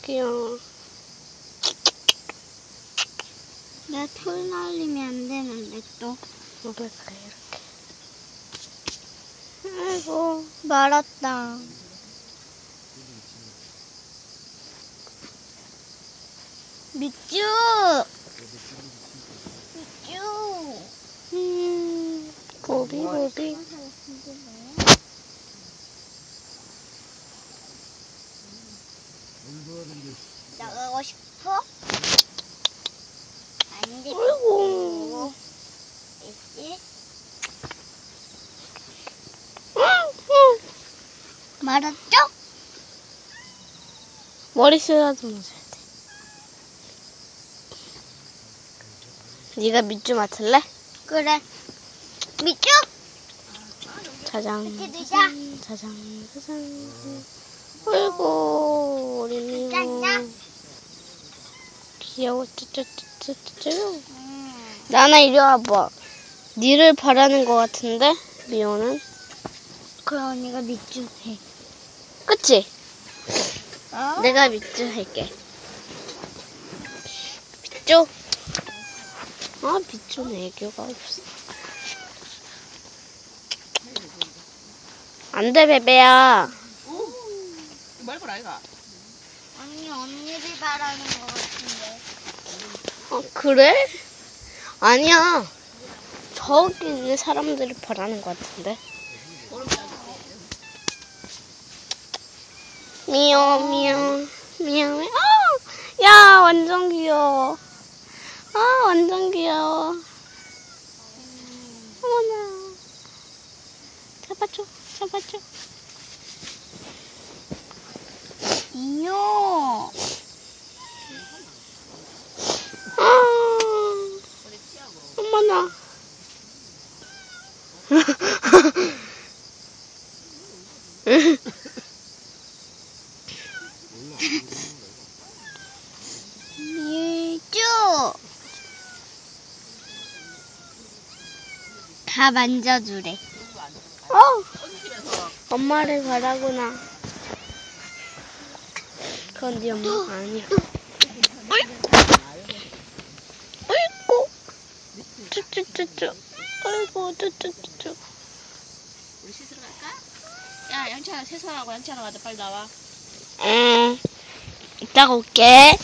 귀여워. 내 털 날리면 안 되는데 또. 이렇게. 아이고. 말았다. 미쭈! 미쭈! 보비. 나가고 싶어? 안 돼. 아이고. 있지? 말았죠? 머리 쓰다듬어줘야 돼. 네가 밑줄 맡을래? 그래. 미쭈! 짜장. 같이 놀자. 짜장. 아이고, 우리 미모. 짠짠. 귀여워. 쭈쭈쭈쭈쭈. 나나 이리 와봐. 니를 바라는 것 같은데? 미호는? 그럼 언니가 미쭈 해. 그치? 어? 내가 밑줄 할게. 밑줄? 밑줄은 애교가 없어. 안 돼, 베베야. 말벌 아이가? 언니 언니를 바라는 것 같은데. 그래? 아니야. 저기 있는 사람들을 바라는 것 같은데. 미야오. 야, 완전 귀여워. 완전 귀여워. 어머나. 잡아줘. 이요. 어머나. 미쭈. 다 만져주래. 엄마를 바라구나. 그건 네 엄마가 아니야. 아이고. 쭈쭈쭈쭈. 아이고, 쭈쭈쭈쭈. 우리 씻으러 갈까? 야, 양치하러 세수하고 양치하러 가자. 빨리 나와. 이따가 올게.